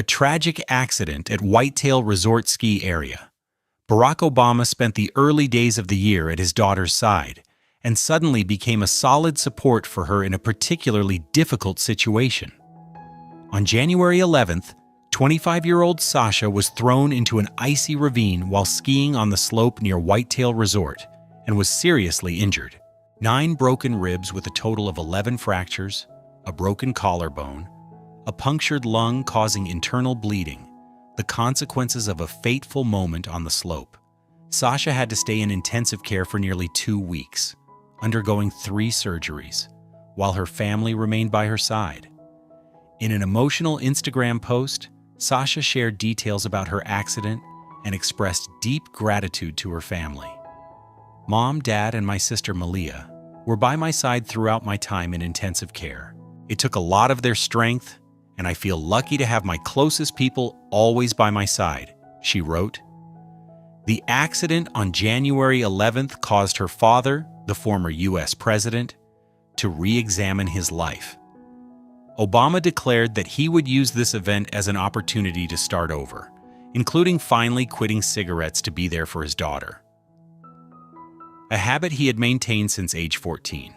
A tragic accident at Whitetail Resort Ski Area. Barack Obama spent the early days of the year at his daughter's side and suddenly became a solid support for her in a particularly difficult situation. On January 11th, 25-year-old Sasha was thrown into an icy ravine while skiing on the slope near Whitetail Resort and was seriously injured. 9 broken ribs with a total of 11 fractures, a broken collarbone, a punctured lung causing internal bleeding, the consequences of a fateful moment on the slope. Sasha had to stay in intensive care for nearly 2 weeks, undergoing 3 surgeries, while her family remained by her side. In an emotional Instagram post, Sasha shared details about her accident and expressed deep gratitude to her family. Mom, Dad, and my sister Malia were by my side throughout my time in intensive care. It took a lot of their strength, and I feel lucky to have my closest people always by my side, she wrote. The accident on January 11th caused her father, the former U.S. president, to re-examine his life. Obama declared that he would use this event as an opportunity to start over, including finally quitting cigarettes to be there for his daughter, a habit he had maintained since age 14.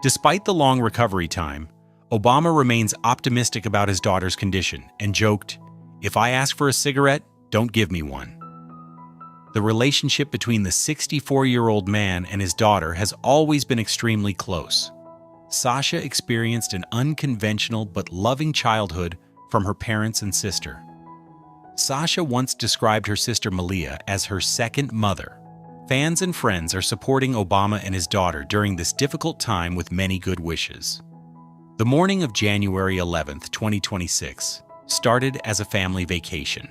Despite the long recovery time, Obama remains optimistic about his daughter's condition and joked, "If I ask for a cigarette, don't give me one." The relationship between the 64-year-old man and his daughter has always been extremely close. Sasha experienced an unconventional but loving childhood from her parents and sister. Sasha once described her sister Malia as her second mother. Fans and friends are supporting Obama and his daughter during this difficult time with many good wishes. The morning of January 11th, 2026, started as a family vacation,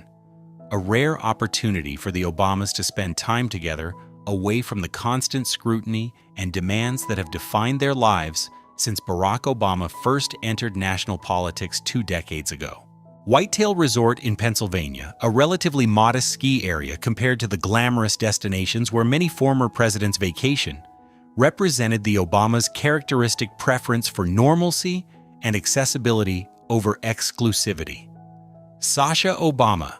a rare opportunity for the Obamas to spend time together away from the constant scrutiny and demands that have defined their lives since Barack Obama first entered national politics 2 decades ago. Whitetail Resort in Pennsylvania, a relatively modest ski area compared to the glamorous destinations where many former presidents vacation, represented the Obamas' characteristic preference for normalcy and accessibility over exclusivity. Sasha Obama,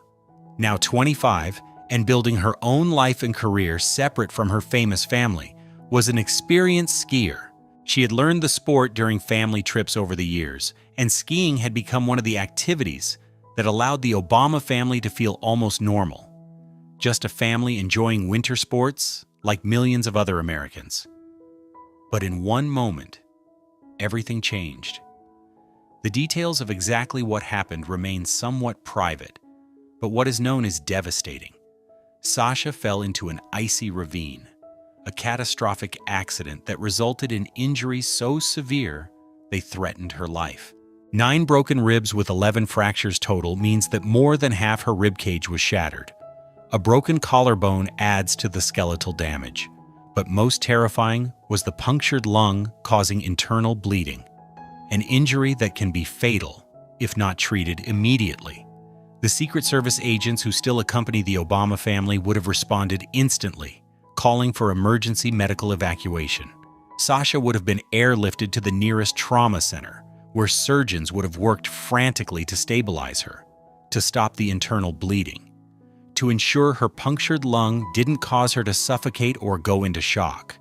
now 25 and building her own life and career separate from her famous family, was an experienced skier. She had learned the sport during family trips over the years, and skiing had become one of the activities that allowed the Obama family to feel almost normal. Just a family enjoying winter sports like millions of other Americans. But in one moment, everything changed. The details of exactly what happened remain somewhat private, but what is known as devastating. Sasha fell into an icy ravine, a catastrophic accident that resulted in injuries so severe they threatened her life. 9 broken ribs with 11 fractures total means that more than half her ribcage was shattered. A broken collarbone adds to the skeletal damage, but most terrifying was the punctured lung causing internal bleeding, an injury that can be fatal if not treated immediately. The Secret Service agents who still accompany the Obama family would have responded instantly, calling for emergency medical evacuation. Sasha would have been airlifted to the nearest trauma center, where surgeons would have worked frantically to stabilize her, to stop the internal bleeding, to ensure her punctured lung didn't cause her to suffocate or go into shock.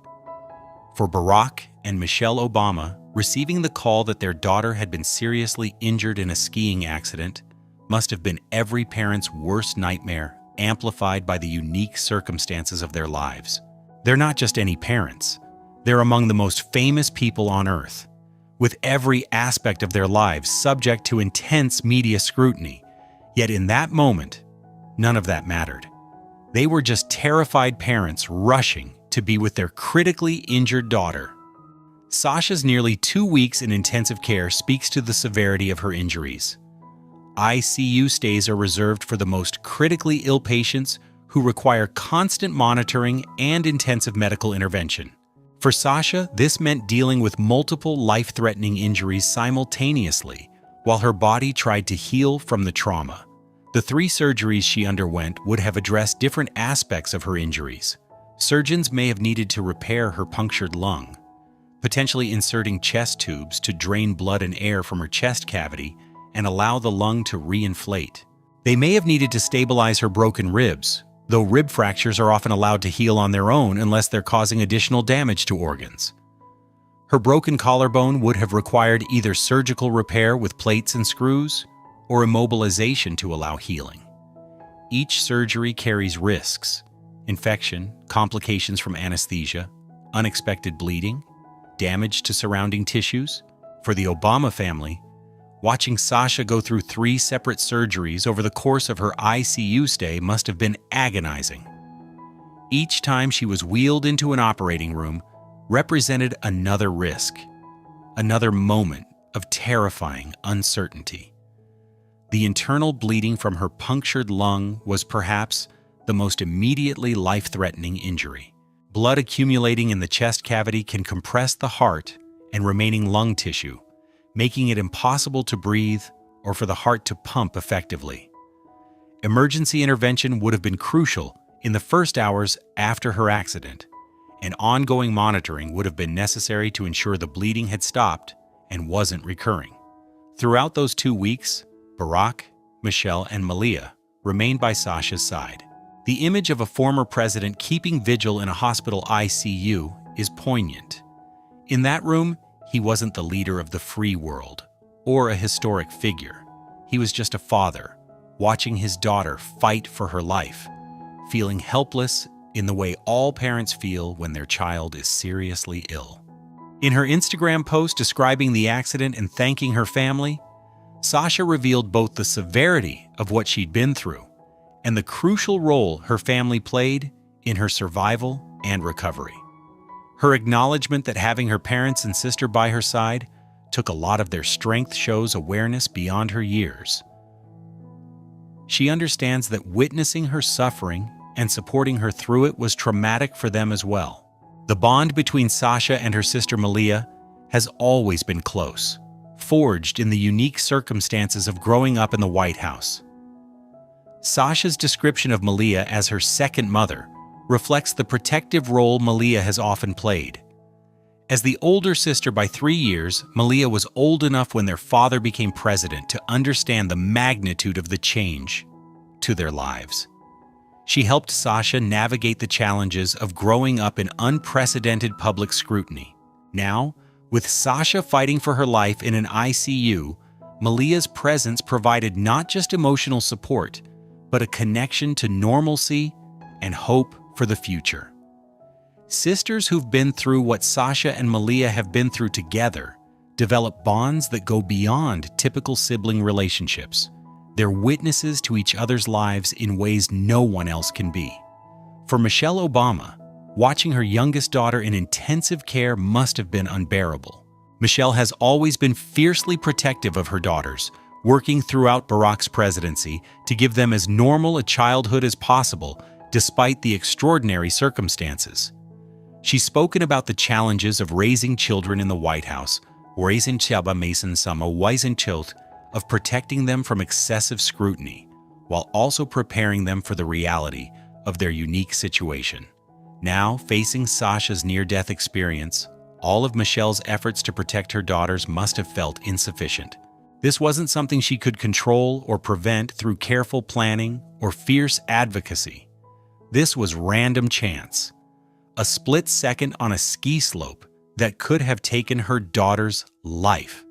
For Barack and Michelle Obama, receiving the call that their daughter had been seriously injured in a skiing accident must have been every parent's worst nightmare, amplified by the unique circumstances of their lives. They're not just any parents. They're among the most famous people on Earth, with every aspect of their lives subject to intense media scrutiny. Yet in that moment, none of that mattered. They were just terrified parents rushing to be with their critically injured daughter. Sasha's nearly 2 weeks in intensive care speaks to the severity of her injuries. ICU stays are reserved for the most critically ill patients who require constant monitoring and intensive medical intervention. For Sasha, this meant dealing with multiple life-threatening injuries simultaneously while her body tried to heal from the trauma. The 3 surgeries she underwent would have addressed different aspects of her injuries. Surgeons may have needed to repair her punctured lung, potentially inserting chest tubes to drain blood and air from her chest cavity and allow the lung to reinflate. They may have needed to stabilize her broken ribs, though rib fractures are often allowed to heal on their own unless they're causing additional damage to organs. Her broken collarbone would have required either surgical repair with plates and screws or immobilization to allow healing. Each surgery carries risks: infection, complications from anesthesia, unexpected bleeding, damage to surrounding tissues. For the Obama family, watching Sasha go through 3 separate surgeries over the course of her ICU stay must have been agonizing. Each time she was wheeled into an operating room represented another risk, another moment of terrifying uncertainty. The internal bleeding from her punctured lung was perhaps the most immediately life-threatening injury. Blood accumulating in the chest cavity can compress the heart and remaining lung tissue, making it impossible to breathe or for the heart to pump effectively. Emergency intervention would have been crucial in the first hours after her accident, and ongoing monitoring would have been necessary to ensure the bleeding had stopped and wasn't recurring. Throughout those 2 weeks, Barack, Michelle, and Malia remained by Sasha's side. The image of a former president keeping vigil in a hospital ICU is poignant. In that room, he wasn't the leader of the free world or a historic figure. He was just a father, watching his daughter fight for her life, feeling helpless in the way all parents feel when their child is seriously ill. In her Instagram post describing the accident and thanking her family, Sasha revealed both the severity of what she'd been through and the crucial role her family played in her survival and recovery. Her acknowledgement that having her parents and sister by her side took a lot of their strength shows awareness beyond her years. She understands that witnessing her suffering and supporting her through it was traumatic for them as well. The bond between Sasha and her sister Malia has always been close, forged in the unique circumstances of growing up in the White House. Sasha's description of Malia as her second mother reflects the protective role Malia has often played. As the older sister by 3 years, Malia was old enough when their father became president to understand the magnitude of the change to their lives. She helped Sasha navigate the challenges of growing up in unprecedented public scrutiny. Now, with Sasha fighting for her life in an ICU, Malia's presence provided not just emotional support, but a connection to normalcy and hope for the future. Sisters who've been through what Sasha and Malia have been through together develop bonds that go beyond typical sibling relationships. They're witnesses to each other's lives in ways no one else can be. For Michelle Obama, watching her youngest daughter in intensive care must have been unbearable. Michelle has always been fiercely protective of her daughters, working throughout Barack's presidency to give them as normal a childhood as possible, despite the extraordinary circumstances. She's spoken about the challenges of raising children in the White House, of protecting them from excessive scrutiny, while also preparing them for the reality of their unique situation. Now, facing Sasha's near-death experience, all of Michelle's efforts to protect her daughters must have felt insufficient. This wasn't something she could control or prevent through careful planning or fierce advocacy. This was random chance, a split second on a ski slope that could have taken her daughter's life.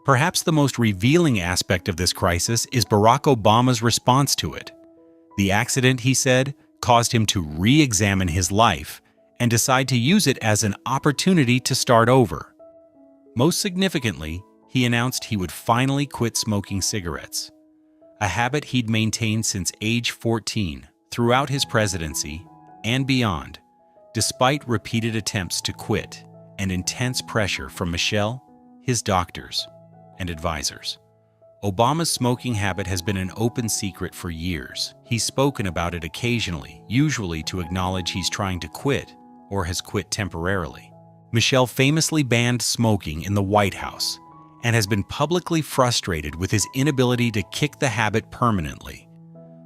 Perhaps the most revealing aspect of this crisis is Barack Obama's response to it. The accident, he said, caused him to re-examine his life and decide to use it as an opportunity to start over. Most significantly, he announced he would finally quit smoking cigarettes, a habit he'd maintained since age 14 throughout his presidency and beyond, despite repeated attempts to quit and intense pressure from Michelle, his doctors, and advisors. Obama's smoking habit has been an open secret for years. He's spoken about it occasionally, usually to acknowledge he's trying to quit or has quit temporarily. Michelle famously banned smoking in the White House and has been publicly frustrated with his inability to kick the habit permanently.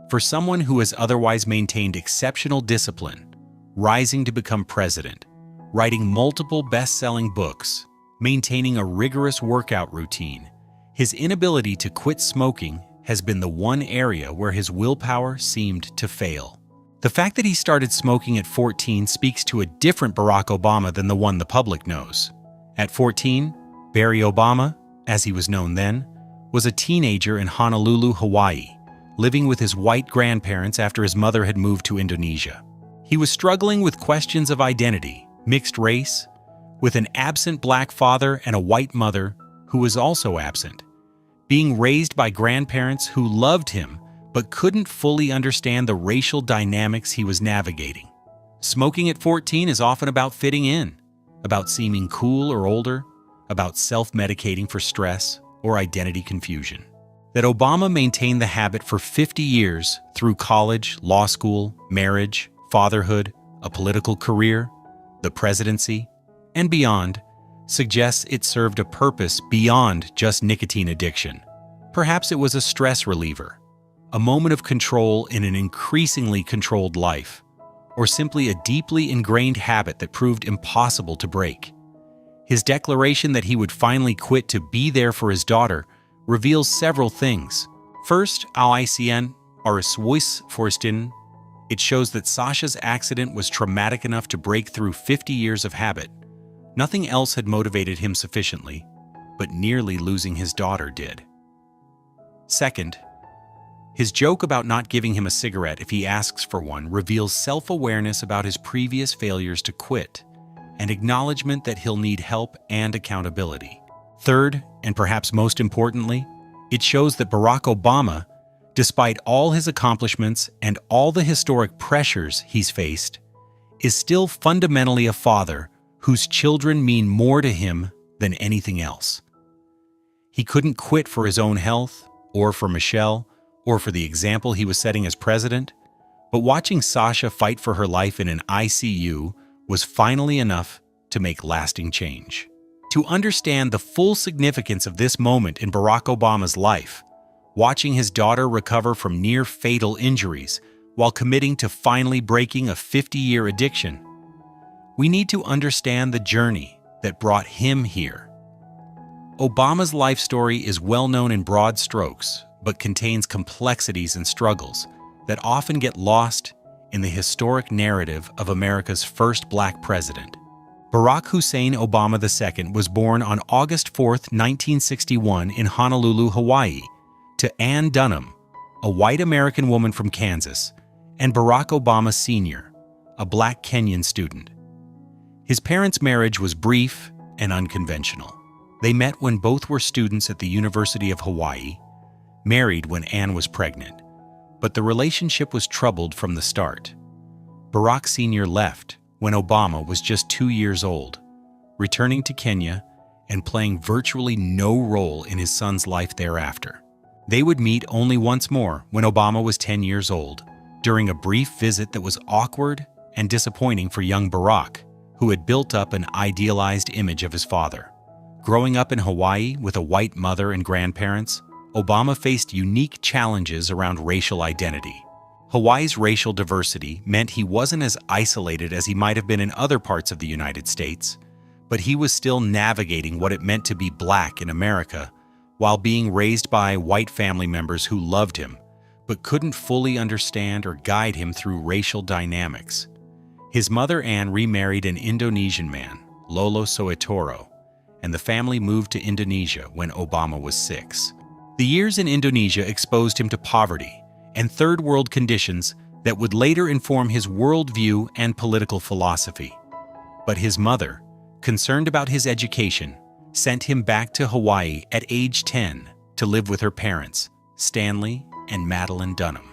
For someone who has otherwise maintained exceptional discipline, rising to become president, writing multiple best-selling books, maintaining a rigorous workout routine, his inability to quit smoking has been the one area where his willpower seemed to fail. The fact that he started smoking at 14 speaks to a different Barack Obama than the one the public knows. At 14, Barry Obama, as he was known then, was a teenager in Honolulu, Hawaii, living with his white grandparents after his mother had moved to Indonesia. He was struggling with questions of identity, mixed race, with an absent black father and a white mother who was also absent, being raised by grandparents who loved him but couldn't fully understand the racial dynamics he was navigating. Smoking at 14 is often about fitting in, about seeming cool or older, about self-medicating for stress or identity confusion. That Obama maintained the habit for 50 years through college, law school, marriage, fatherhood, a political career, the presidency, and beyond suggests it served a purpose beyond just nicotine addiction. Perhaps it was a stress reliever, a moment of control in an increasingly controlled life, or simply a deeply ingrained habit that proved impossible to break. His declaration that he would finally quit to be there for his daughter reveals several things. First, ICN are a Swiss Forstin. It shows that Sasha's accident was traumatic enough to break through 50 years of habit. Nothing else had motivated him sufficiently, but nearly losing his daughter did. Second, his joke about not giving him a cigarette if he asks for one reveals self-awareness about his previous failures to quit, and acknowledgement that he'll need help and accountability. Third, and perhaps most importantly, it shows that Barack Obama, despite all his accomplishments and all the historic pressures he's faced, is still fundamentally a father whose children mean more to him than anything else. He couldn't quit for his own health, or for Michelle, or for the example he was setting as president, but watching Sasha fight for her life in an ICU was finally enough to make lasting change. To understand the full significance of this moment in Barack Obama's life, watching his daughter recover from near-fatal injuries while committing to finally breaking a 50-year addiction, we need to understand the journey that brought him here. Obama's life story is well known in broad strokes, but contains complexities and struggles that often get lost in the historic narrative of America's first black president. Barack Hussein Obama II was born on August 4, 1961 in Honolulu, Hawaii, to Ann Dunham, a white American woman from Kansas, and Barack Obama Sr., a black Kenyan student. His parents' marriage was brief and unconventional. They met when both were students at the University of Hawaii, married when Ann was pregnant, but the relationship was troubled from the start. Barack Sr. left when Obama was just 2 years old, returning to Kenya and playing virtually no role in his son's life thereafter. They would meet only once more when Obama was 10 years old, during a brief visit that was awkward and disappointing for young Barack, who had built up an idealized image of his father. Growing up in Hawaii with a white mother and grandparents, Obama faced unique challenges around racial identity. Hawaii's racial diversity meant he wasn't as isolated as he might have been in other parts of the United States, but he was still navigating what it meant to be black in America while being raised by white family members who loved him, but couldn't fully understand or guide him through racial dynamics. His mother Ann remarried an Indonesian man, Lolo Soetoro, and the family moved to Indonesia when Obama was 6. The years in Indonesia exposed him to poverty and third-world conditions that would later inform his worldview and political philosophy. But his mother, concerned about his education, sent him back to Hawaii at age 10 to live with her parents, Stanley and Madeline Dunham.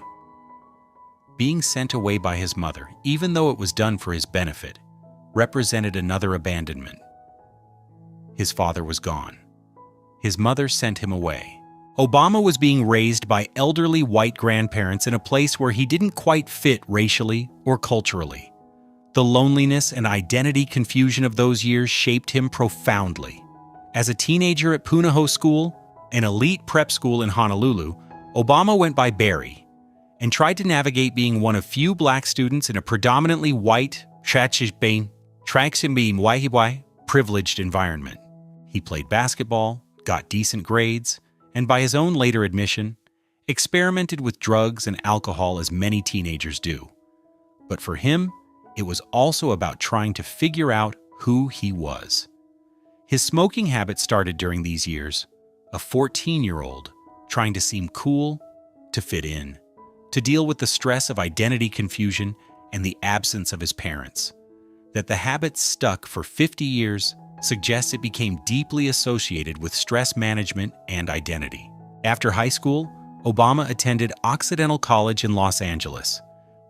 Being sent away by his mother, even though it was done for his benefit, represented another abandonment. His father was gone. His mother sent him away. Obama was being raised by elderly white grandparents in a place where he didn't quite fit racially or culturally. The loneliness and identity confusion of those years shaped him profoundly. As a teenager at Punahou School, an elite prep school in Honolulu, Obama went by Barry and tried to navigate being one of few black students in a predominantly white, privileged environment. He played basketball, got decent grades, and by his own later admission, experimented with drugs and alcohol as many teenagers do. But for him, it was also about trying to figure out who he was. His smoking habit started during these years, a 14-year-old trying to seem cool, to fit in, to deal with the stress of identity confusion and the absence of his parents. That the habit stuck for 50 years suggests it became deeply associated with stress management and identity. After high school, Obama attended Occidental College in Los Angeles,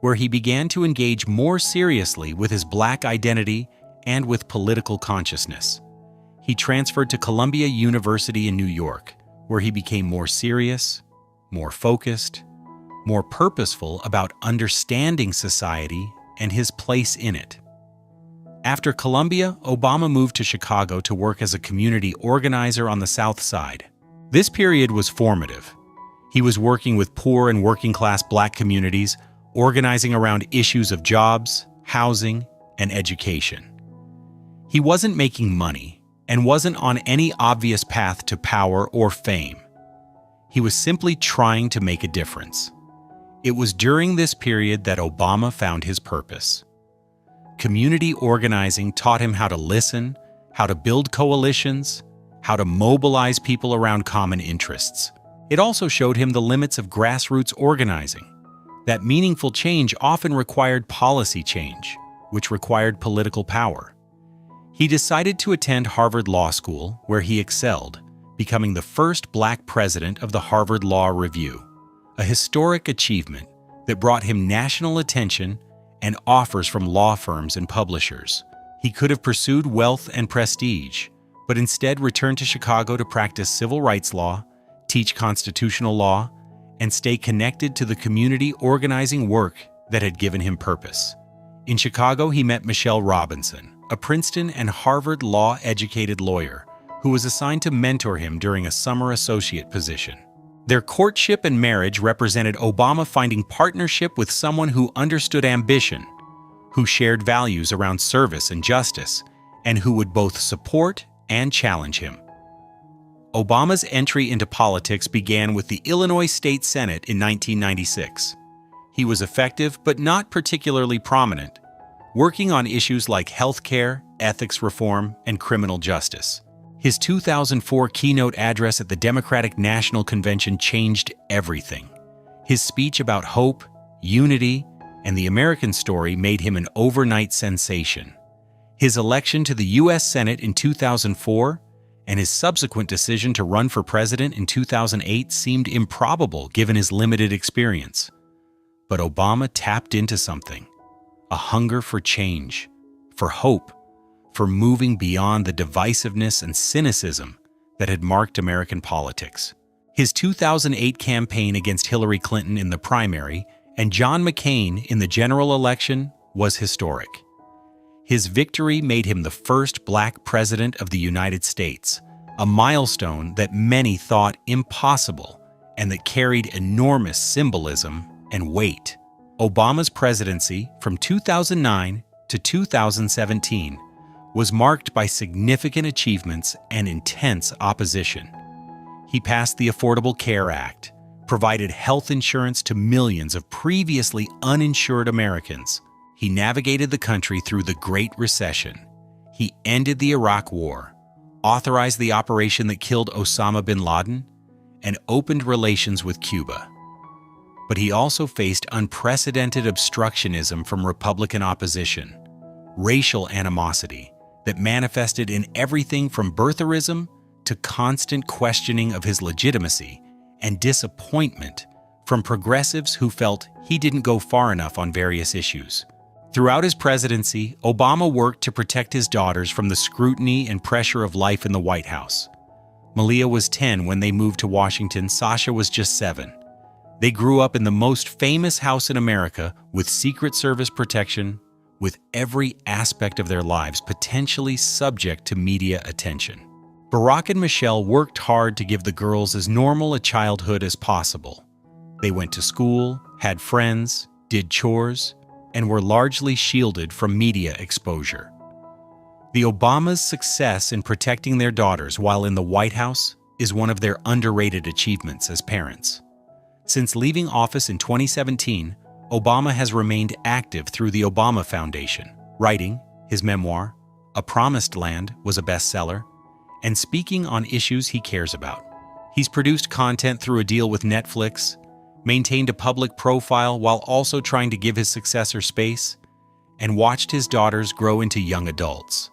where he began to engage more seriously with his Black identity and with political consciousness. He transferred to Columbia University in New York, where he became more serious, more focused, more purposeful about understanding society and his place in it. After Columbia, Obama moved to Chicago to work as a community organizer on the South Side. This period was formative. He was working with poor and working-class Black communities, organizing around issues of jobs, housing, and education. He wasn't making money and wasn't on any obvious path to power or fame. He was simply trying to make a difference. It was during this period that Obama found his purpose. Community organizing taught him how to listen, how to build coalitions, how to mobilize people around common interests. It also showed him the limits of grassroots organizing, that meaningful change often required policy change, which required political power. He decided to attend Harvard Law School, where he excelled, becoming the first Black president of the Harvard Law Review, a historic achievement that brought him national attention and offers from law firms and publishers. He could have pursued wealth and prestige, but instead returned to Chicago to practice civil rights law, teach constitutional law, and stay connected to the community organizing work that had given him purpose. In Chicago, he met Michelle Robinson, a Princeton and Harvard law-educated lawyer who was assigned to mentor him during a summer associate position. Their courtship and marriage represented Obama finding partnership with someone who understood ambition, who shared values around service and justice, and who would both support and challenge him. Obama's entry into politics began with the Illinois State Senate in 1996. He was effective but not particularly prominent, working on issues like healthcare, ethics reform, and criminal justice. His 2004 keynote address at the Democratic National Convention changed everything. His speech about hope, unity, and the American story made him an overnight sensation. His election to the U.S. Senate in 2004 and his subsequent decision to run for president in 2008 seemed improbable given his limited experience. But Obama tapped into something, a hunger for change, for hope, for moving beyond the divisiveness and cynicism that had marked American politics. His 2008 campaign against Hillary Clinton in the primary and John McCain in the general election was historic. His victory made him the first Black president of the United States, a milestone that many thought impossible and that carried enormous symbolism and weight. Obama's presidency from 2009 to 2017 was marked by significant achievements and intense opposition. He passed the Affordable Care Act, provided health insurance to millions of previously uninsured Americans. He navigated the country through the Great Recession. He ended the Iraq War, authorized the operation that killed Osama bin Laden, and opened relations with Cuba. But he also faced unprecedented obstructionism from Republican opposition, racial animosity that manifested in everything from birtherism to constant questioning of his legitimacy, and disappointment from progressives who felt he didn't go far enough on various issues. Throughout his presidency, Obama worked to protect his daughters from the scrutiny and pressure of life in the White House. Malia was 10 when they moved to Washington. Sasha was just 7. They grew up in the most famous house in America with Secret Service protection, with every aspect of their lives potentially subject to media attention. Barack and Michelle worked hard to give the girls as normal a childhood as possible. They went to school, had friends, did chores, and were largely shielded from media exposure. The Obamas' success in protecting their daughters while in the White House is one of their underrated achievements as parents. Since leaving office in 2017, Obama has remained active through the Obama Foundation, writing his memoir, A Promised Land, was a bestseller, and speaking on issues he cares about. He's produced content through a deal with Netflix, maintained a public profile while also trying to give his successor space, and watched his daughters grow into young adults.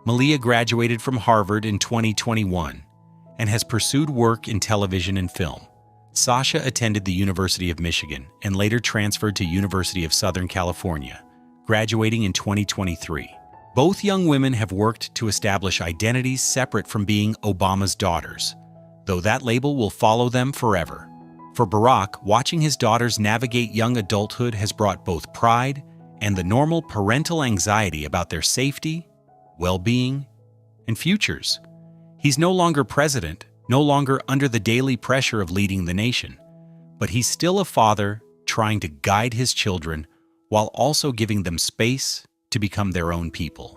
Malia graduated from Harvard in 2021 and has pursued work in television and film. Sasha attended the University of Michigan and later transferred to University of Southern California, graduating in 2023. Both young women have worked to establish identities separate from being Obama's daughters, though that label will follow them forever. For Barack, watching his daughters navigate young adulthood has brought both pride and the normal parental anxiety about their safety, well-being, and futures. He's no longer president, no longer under the daily pressure of leading the nation, but he's still a father trying to guide his children while also giving them space to become their own people.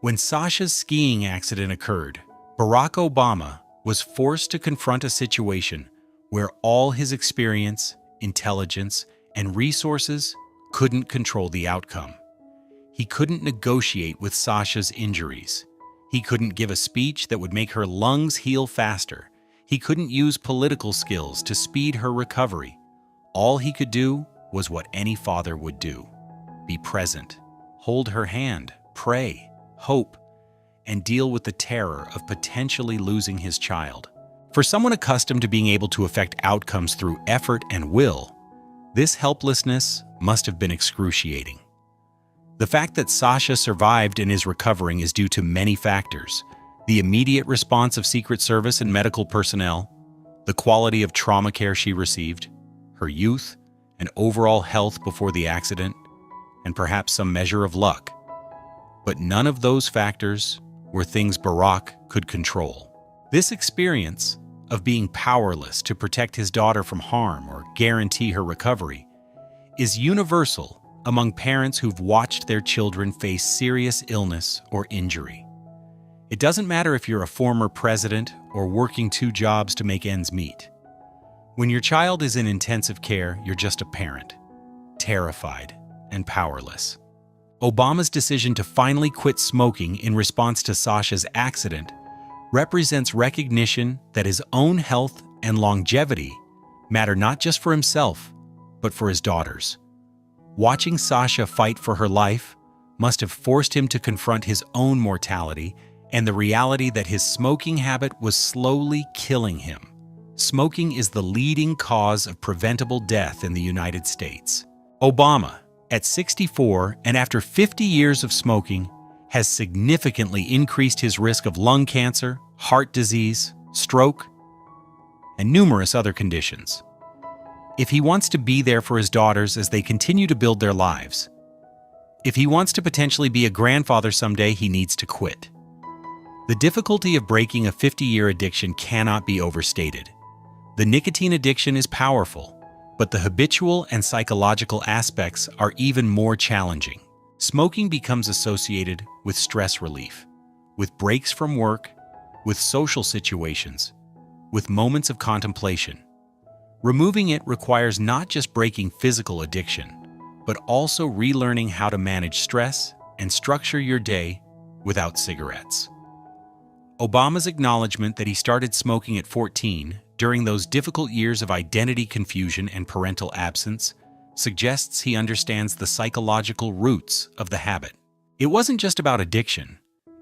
When Sasha's skiing accident occurred, Barack Obama was forced to confront a situation where all his experience, intelligence, and resources couldn't control the outcome. He couldn't negotiate with Sasha's injuries. He couldn't give a speech that would make her lungs heal faster. He couldn't use political skills to speed her recovery. All he could do was what any father would do: be present, hold her hand, pray, hope, and deal with the terror of potentially losing his child. For someone accustomed to being able to affect outcomes through effort and will, this helplessness must have been excruciating. The fact that Sasha survived and is recovering is due to many factors: the immediate response of Secret Service and medical personnel, the quality of trauma care she received, her youth and overall health before the accident, and perhaps some measure of luck. But none of those factors were things Barack could control. This experience of being powerless to protect his daughter from harm or guarantee her recovery is universal among parents who've watched their children face serious illness or injury. It doesn't matter if you're a former president or working 2 jobs to make ends meet. When your child is in intensive care, you're just a parent, terrified and powerless. Obama's decision to finally quit smoking in response to Sasha's accident represents recognition that his own health and longevity matter not just for himself, but for his daughters. Watching Sasha fight for her life must have forced him to confront his own mortality and the reality that his smoking habit was slowly killing him. Smoking is the leading cause of preventable death in the United States. Obama, at 64 and after 50 years of smoking, has significantly increased his risk of lung cancer, heart disease, stroke, and numerous other conditions. If he wants to be there for his daughters as they continue to build their lives, if he wants to potentially be a grandfather someday, he needs to quit. The difficulty of breaking a 50-year addiction cannot be overstated. The nicotine addiction is powerful, but the habitual and psychological aspects are even more challenging. Smoking becomes associated with stress relief, with breaks from work, with social situations, with moments of contemplation. Removing it requires not just breaking physical addiction, but also relearning how to manage stress and structure your day without cigarettes. Obama's acknowledgement that he started smoking at 14 during those difficult years of identity confusion and parental absence suggests he understands the psychological roots of the habit. It wasn't just about addiction.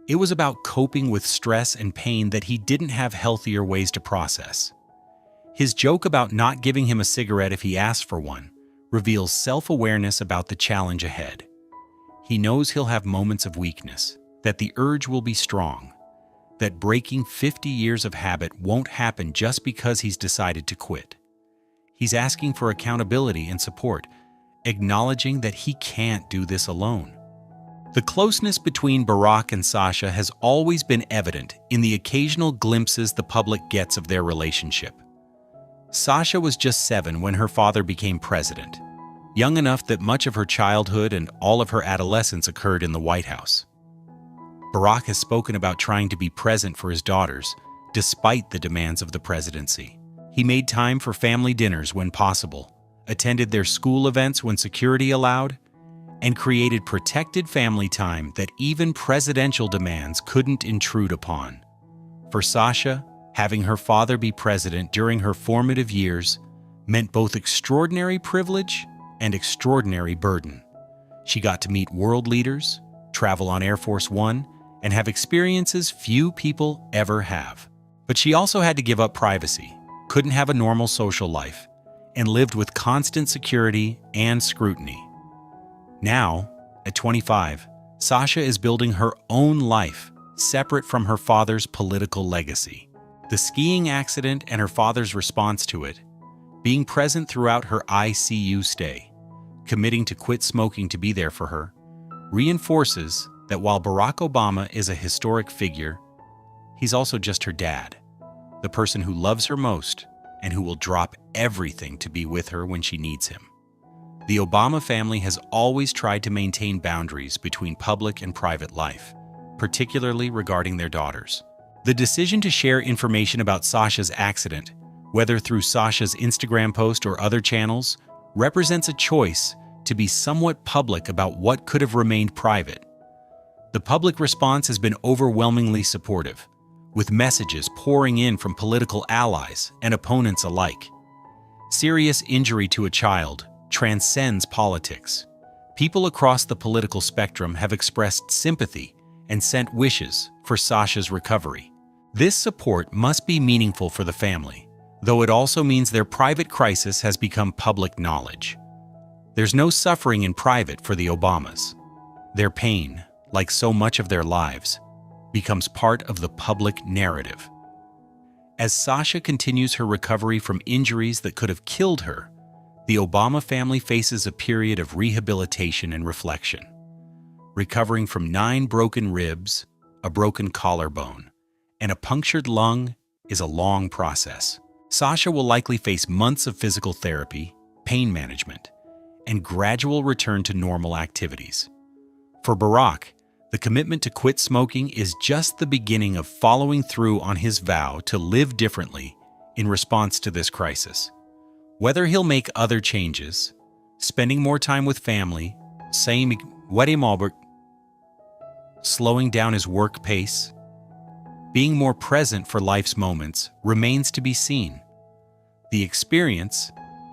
It was about coping with stress and pain that he didn't have healthier ways to process. His joke about not giving him a cigarette if he asked for one reveals self-awareness about the challenge ahead. He knows he'll have moments of weakness, that the urge will be strong, that breaking 50 years of habit won't happen just because he's decided to quit. He's asking for accountability and support, acknowledging that he can't do this alone. The closeness between Barack and Sasha has always been evident in the occasional glimpses the public gets of their relationship. Sasha was just 7 when her father became president, young enough that much of her childhood and all of her adolescence occurred in the White House. Barack has spoken about trying to be present for his daughters, despite the demands of the presidency. He made time for family dinners when possible, attended their school events when security allowed, and created protected family time that even presidential demands couldn't intrude upon. For Sasha, having her father be president during her formative years meant both extraordinary privilege and extraordinary burden. She got to meet world leaders, travel on Air Force One, and have experiences few people ever have. But she also had to give up privacy, couldn't have a normal social life, and lived with constant security and scrutiny. Now, at 25, Sasha is building her own life, separate from her father's political legacy. The skiing accident and her father's response to it, being present throughout her ICU stay, committing to quit smoking to be there for her, reinforces that while Barack Obama is a historic figure, he's also just her dad, the person who loves her most and who will drop everything to be with her when she needs him. The Obama family has always tried to maintain boundaries between public and private life, particularly regarding their daughters. The decision to share information about Sasha's accident, whether through Sasha's Instagram post or other channels, represents a choice to be somewhat public about what could have remained private. The public response has been overwhelmingly supportive, with messages pouring in from political allies and opponents alike. Serious injury to a child transcends politics. People across the political spectrum have expressed sympathy and sent wishes for Sasha's recovery. This support must be meaningful for the family, though it also means their private crisis has become public knowledge. There's no suffering in private for the Obamas. Their pain, like so much of their lives, becomes part of the public narrative. As Sasha continues her recovery from injuries that could have killed her, the Obama family faces a period of rehabilitation and reflection. Recovering from 9 broken ribs, a broken collarbone, and a punctured lung is a long process. Sasha will likely face months of physical therapy, pain management, and gradual return to normal activities. For Barack, the commitment to quit smoking is just the beginning of following through on his vow to live differently in response to this crisis. Whether he'll make other changes, spending more time with family, slowing down his work pace, being more present for life's moments remains to be seen. The experience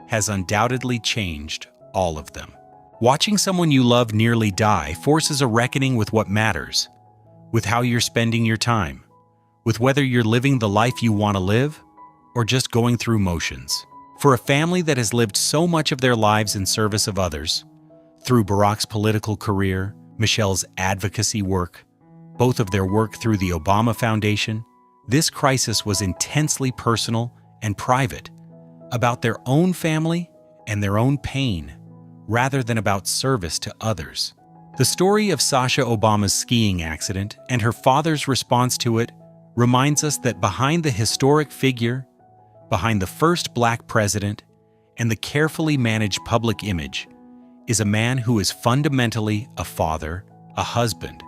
has undoubtedly changed all of them. Watching someone you love nearly die forces a reckoning with what matters, with how you're spending your time, with whether you're living the life you want to live or just going through motions. For a family that has lived so much of their lives in service of others, through Barack's political career, Michelle's advocacy work, both of their work through the Obama Foundation, this crisis was intensely personal and private, about their own family and their own pain, rather than about service to others. The story of Sasha Obama's skiing accident and her father's response to it reminds us that behind the historic figure, behind the first Black president, and the carefully managed public image, is a man who is fundamentally a father, a husband,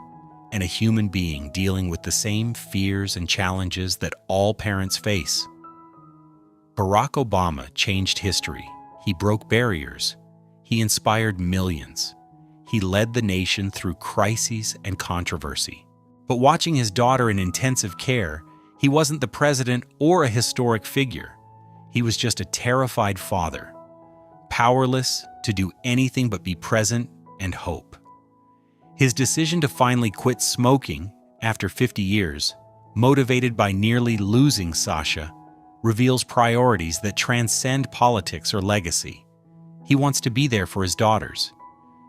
and a human being dealing with the same fears and challenges that all parents face. Barack Obama changed history. He broke barriers. He inspired millions. He led the nation through crises and controversy. But watching his daughter in intensive care, he wasn't the president or a historic figure. He was just a terrified father, powerless to do anything but be present and hope. His decision to finally quit smoking after 50 years, motivated by nearly losing Sasha, reveals priorities that transcend politics or legacy. He wants to be there for his daughters.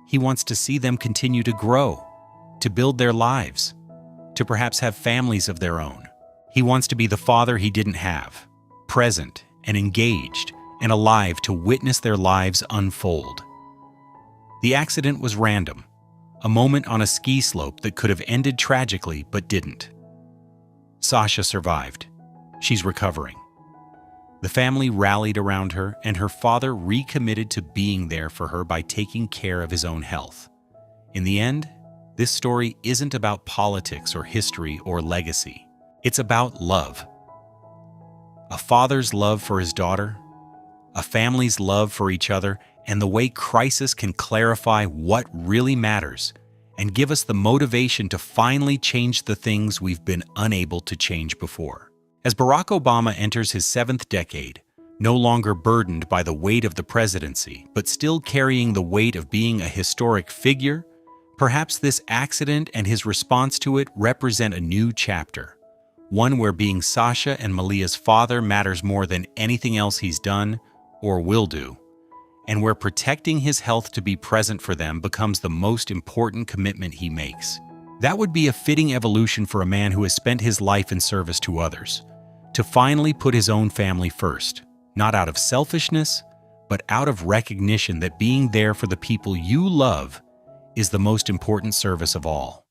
He wants to see them continue to grow, to build their lives, to perhaps have families of their own. He wants to be the father he didn't have, present and engaged and alive to witness their lives unfold. The accident was random, a moment on a ski slope that could have ended tragically but didn't. Sasha survived. She's recovering. The family rallied around her, and her father recommitted to being there for her by taking care of his own health. In the end, this story isn't about politics or history or legacy. It's about love. A father's love for his daughter, a family's love for each other, and the way crisis can clarify what really matters and give us the motivation to finally change the things we've been unable to change before. As Barack Obama enters his 7th decade, no longer burdened by the weight of the presidency, but still carrying the weight of being a historic figure, perhaps this accident and his response to it represent a new chapter, one where being Sasha and Malia's father matters more than anything else he's done or will do, and where protecting his health to be present for them becomes the most important commitment he makes. That would be a fitting evolution for a man who has spent his life in service to others, to finally put his own family first, not out of selfishness, but out of recognition that being there for the people you love is the most important service of all.